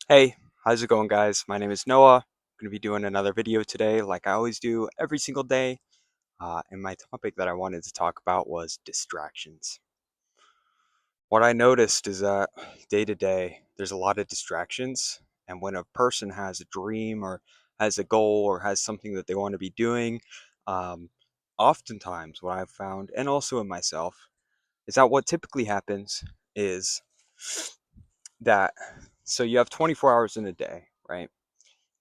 Hey, how's it going, guys? My name is Noah. I'm going to be doing another video today, like I always do every single day. And my topic that I wanted to talk about was distractions. What I noticed is that day to day, there's a lot of distractions. And when a person has a dream or has a goal or has something that they want to be doing, um, oftentimes what I've found, and also in myself, is that what typically happens is that so you have 24 hours in a day, right?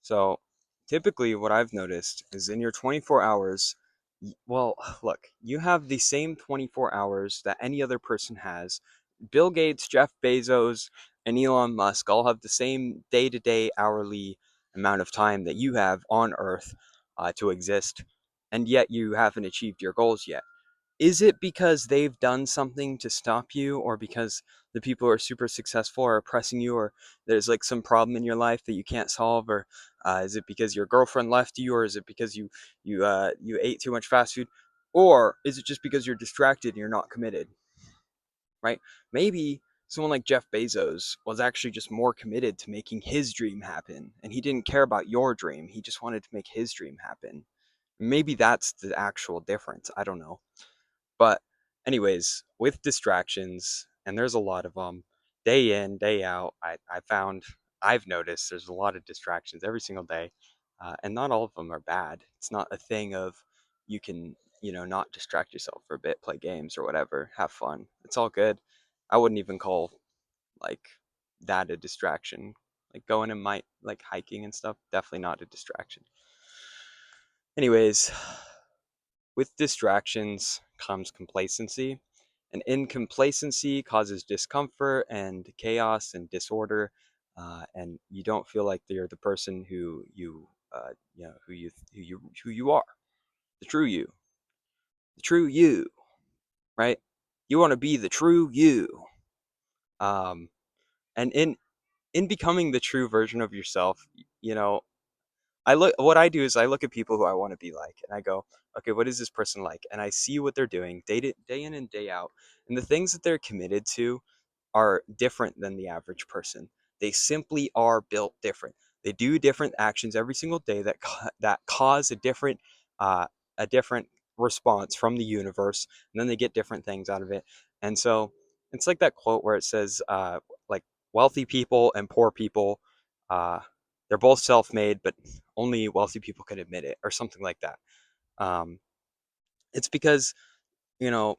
So typically, what I've noticed is in your 24 hours, well, look, you have the same 24 hours that any other person has. Bill Gates, Jeff Bezos, and Elon Musk all have the same day to day, hourly amount of time that you have on Earth to exist, and yet you haven't achieved your goals yet. Is it because they've done something to stop you, or because the people who are super successful are oppressing you, or there's like some problem in your life that you can't solve, or is it because your girlfriend left you, or is it because you ate too much fast food, or is it just because you're distracted and you're not committed, right? Maybe someone like Jeff Bezos was actually just more committed to making his dream happen, and he didn't care about your dream. He just wanted to make his dream happen. Maybe that's the actual difference. I don't know. But anyways, with distractions, and there's a lot of them, day in, day out, I've noticed there's a lot of distractions every single day, and not all of them are bad. It's not a thing of you can, not distract yourself for a bit, play games or whatever, have fun. It's all good. I wouldn't even call like that a distraction. Like going and might like hiking and stuff, definitely not a distraction. Anyways, with distractions comes complacency, and in complacency causes discomfort and chaos and disorder, and you don't feel like you're the person who you are, the true you, the true you, right? You want to be the true you, um, and in becoming the true version of yourself, you know, what I do is I look at people who I want to be like, and I go, okay, what is this person like? And I see what they're doing day in and day out, and the things that they're committed to are different than the average person. They simply are built different. They do different actions every single day that cause uh, a different response from the universe, and then they get different things out of it. And so it's like that quote where it says, like wealthy people and poor people, uh, they're both self-made, but only wealthy people can admit it, or something like that. Um, it's because you know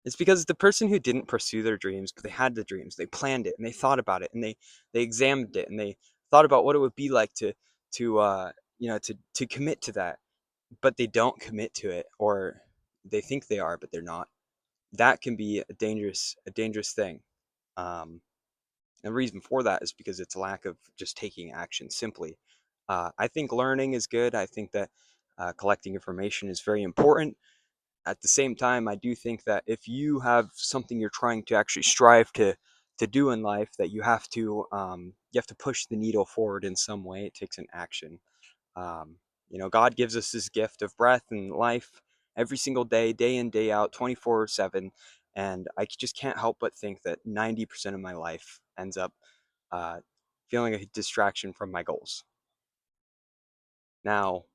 it's because the person who didn't pursue their dreams, but they had the dreams, they planned it and they thought about it and they examined it and they thought about what it would be like to commit to that, but they don't commit to it, or they think they are, but they're not. That can be a dangerous thing. Um, and the reason for that is because it's a lack of just taking action simply. I think learning is good. I think that collecting information is very important. At the same time, I do think that if you have something you're trying to actually strive to do in life, that you have to push the needle forward in some way. It takes an action. God gives us this gift of breath and life every single day, day in, day out, 24/7. And I just can't help but think that 90% of my life ends up uh, feeling a distraction from my goals. Now,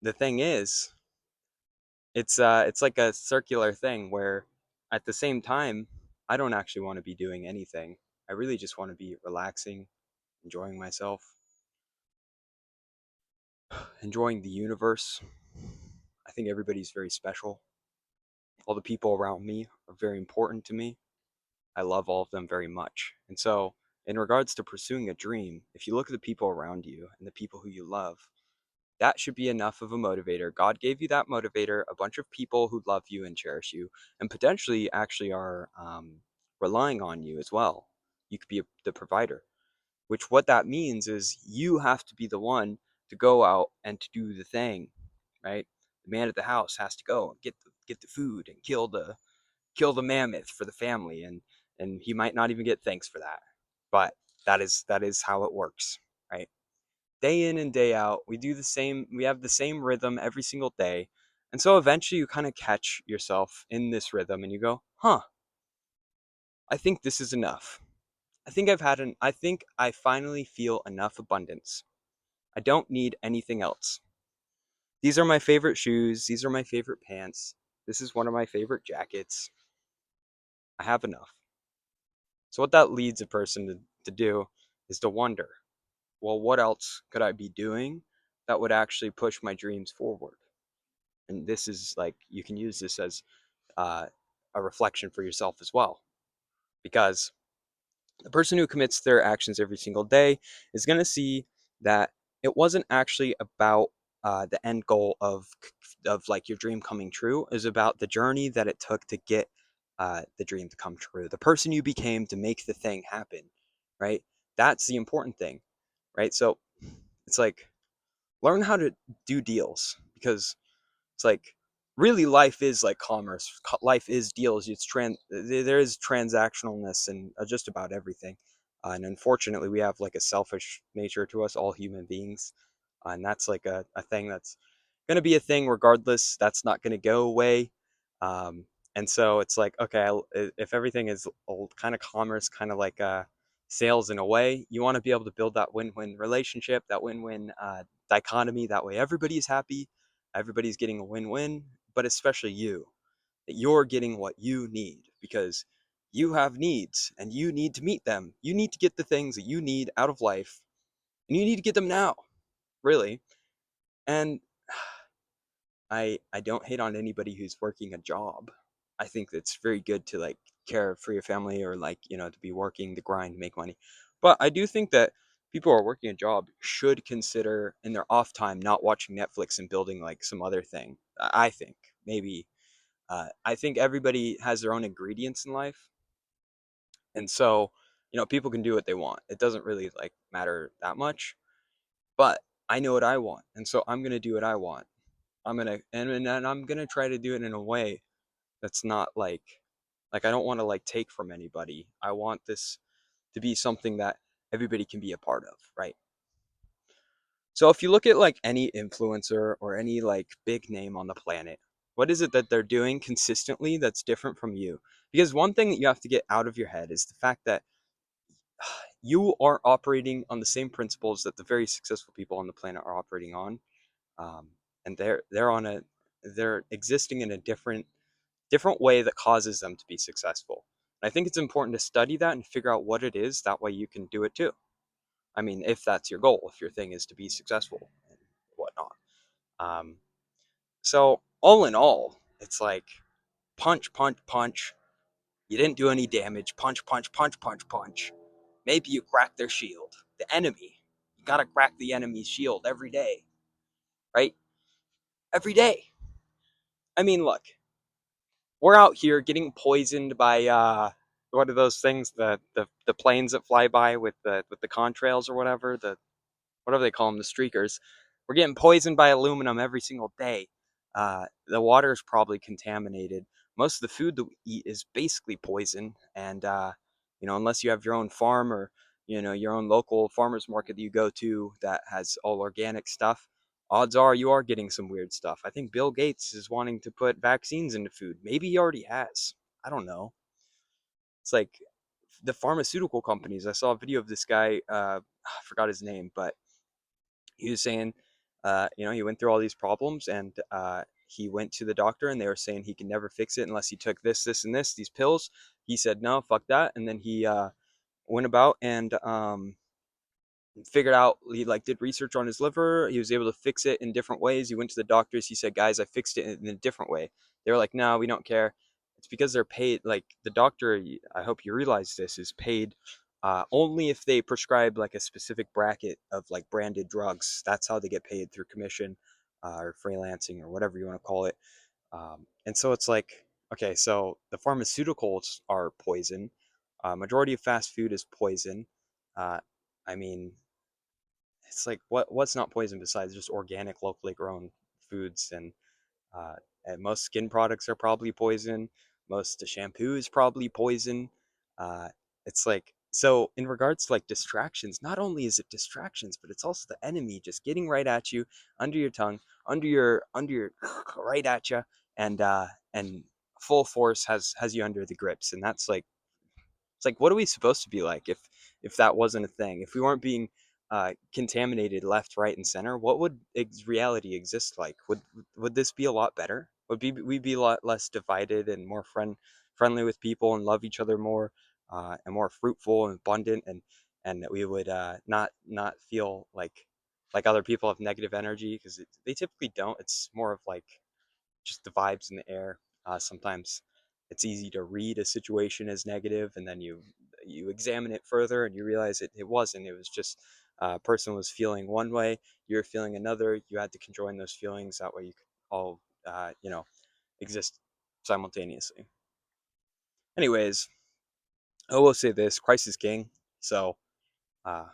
the thing is, it's like a circular thing where at the same time, I don't actually want to be doing anything. I really just want to be relaxing, enjoying myself, enjoying the universe. I think everybody's very special. All the people around me are very important to me. I love all of them very much. And so, in regards to pursuing a dream, if you look at the people around you and the people who you love, that should be enough of a motivator. God gave you that motivator, a bunch of people who love you and cherish you, and potentially actually are relying on you as well. You could be the provider, which what that means is you have to be the one to go out and to do the thing, right? The man at the house has to go and get the food and kill the mammoth for the family, and he might not even get thanks for that, but that is how it works, right? Day in and day out, we have the same rhythm every single day. And so eventually you kind of catch yourself in this rhythm and you go, huh, I think this is enough. I think I finally feel enough abundance. I don't need anything else. These are my favorite shoes. These are my favorite pants. This is one of my favorite jackets. I have enough. So what that leads a person to do is to wonder, well, what else could I be doing that would actually push my dreams forward? And this is like, you can use this as uh, a reflection for yourself as well. Because the person who commits their actions every single day is going to see that it wasn't actually about the end goal of like your dream coming true. Is about the journey that it took to get the dream to come true. The person you became to make the thing happen, right? That's the important thing, right? So it's like, learn how to do deals, because it's like, really, life is like commerce. Life is deals. There is transactionalness in just about everything, and unfortunately, we have like a selfish nature to us, all human beings, and that's like a thing that's going to be a thing regardless. That's not going to go away. Um, and so it's like, okay, if everything is old kind of commerce, kind of like sales in a way, you want to be able to build that win-win relationship, that win-win dichotomy. That way, everybody's happy, everybody's getting a win-win, but especially you, that you're getting what you need, because you have needs and you need to meet them. You need to get the things that you need out of life, and you need to get them now, really. And I don't hate on anybody who's working a job. I think it's very good to like care for your family, or like, to be working the grind to make money. But I do think that people who are working a job should consider in their off time not watching Netflix and building like some other thing. I think maybe I think everybody has their own ingredients in life, and so people can do what they want. It doesn't really like matter that much. But I know what I want, and so I'm gonna do what I want. And I'm gonna try to do it in a way that's not like I don't want to like take from anybody. I want this to be something that everybody can be a part of, right? So if you look at like any influencer or any like big name on the planet, what is it that they're doing consistently that's different from you? Because one thing that you have to get out of your head is the fact that you are operating on the same principles that the very successful people on the planet are operating on, um, and they're existing in a different way that causes them to be successful. And I think it's important to study that and figure out what it is. That way you can do it too. I mean, if that's your goal, if your thing is to be successful and whatnot. Um, so all in all, it's like punch, punch, punch. You didn't do any damage. Punch, punch, punch, punch, punch. Maybe you crack their shield. The enemy. You gotta crack the enemy's shield every day, right? Every day. I mean, look, we're out here getting poisoned by what are those things, the planes that fly by with the contrails or whatever, whatever they call them, the streakers. We're getting poisoned by aluminum every single day. The water is probably contaminated. Most of the food that we eat is basically poison, and unless you have your own farm, or your own local farmers market that you go to that has all organic stuff, odds are you are getting some weird stuff. I think Bill Gates is wanting to put vaccines into food. Maybe he already has. I don't know. It's like the pharmaceutical companies. I saw a video of this guy. I forgot his name, but he was saying, he went through all these problems, and he went to the doctor, and they were saying he can never fix it unless he took this, and this, these pills. He said, no, fuck that. And then he went about and figured out, he like did research on his liver. He was able to fix it in different ways. He went to the doctors. He said, guys, I fixed it in a different way. They were like, no, we don't care. It's because they're paid. Like the doctor, I hope you realize this, is paid only if they prescribe like a specific bracket of like branded drugs. That's how they get paid, through commission or freelancing or whatever you want to call it. And so it's like, okay, so the pharmaceuticals are poison. Majority of fast food is poison. Uh, I mean, it's like, what's not poison besides just organic, locally grown foods? Uh, and most skin products are probably poison. Most shampoo is probably poison. Uh, it's like, so in regards to like distractions, not only is it distractions, but it's also the enemy just getting right at you, under your tongue, under your right at you, and full force has you under the grips, and that's like It's like, what are we supposed to be like if that wasn't a thing? If we weren't being contaminated left, right, and center, what would reality exist like? Would this be a lot better? Would we be a lot less divided and more friendly with people and love each other more, and more fruitful and abundant, and that we would not feel like other people have negative energy, because they typically don't. It's more of like just the vibes in the air. Sometimes it's easy to read a situation as negative, and then you examine it further and you realize it wasn't. It was just a person was feeling one way, you're feeling another. You had to conjoin those feelings. That way you could all exist simultaneously. Anyways, I will say this: Christ is King. So uh,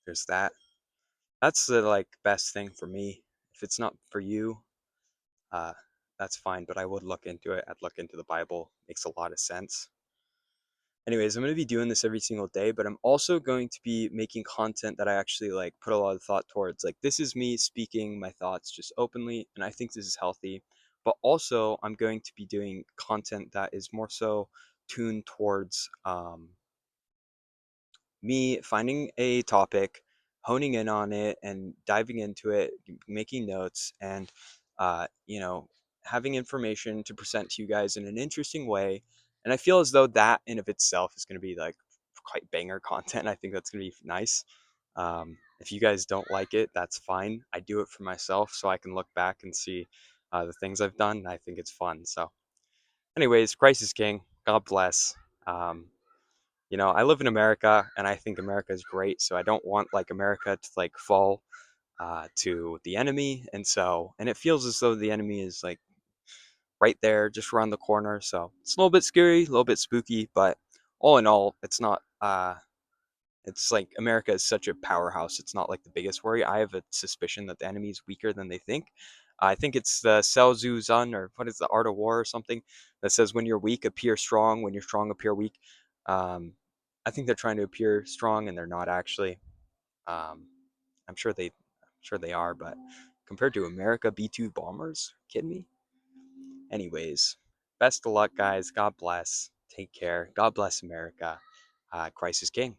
there's that. That's the like best thing for me. If it's not for you, uh, that's fine. But I would look into it. I'd look into the Bible. Makes a lot of sense. Anyways, I'm going to be doing this every single day, but I'm also going to be making content that I actually like put a lot of thought towards. Like, this is me speaking my thoughts just openly, and I think this is healthy. But also, I'm going to be doing content that is more so tuned towards me finding a topic, honing in on it, and diving into it, making notes, and having information to present to you guys in an interesting way. And I feel as though that in of itself is going to be like quite banger content. I think that's going to be nice. If you guys don't like it, that's fine. I do it for myself so I can look back and see the things I've done. I think it's fun. So, anyways, Christ is King. God bless. Um, I live in America and I think America is great. So I don't want like America to like fall to the enemy. And it feels as though the enemy is like right there, just around the corner. So it's a little bit scary, a little bit spooky, but all in all, it's not, it's like America is such a powerhouse. It's not like the biggest worry. I have a suspicion that the enemy is weaker than they think. I think it's the Seo Tzu Zun, or what is the Art of War or something, that says when you're weak, appear strong. When you're strong, appear weak. Um, I think they're trying to appear strong and they're not actually. Um, I'm sure they are, but compared to America B-2 bombers, kidding me? Anyways, best of luck, guys. God bless. Take care. God bless America. Christ is King.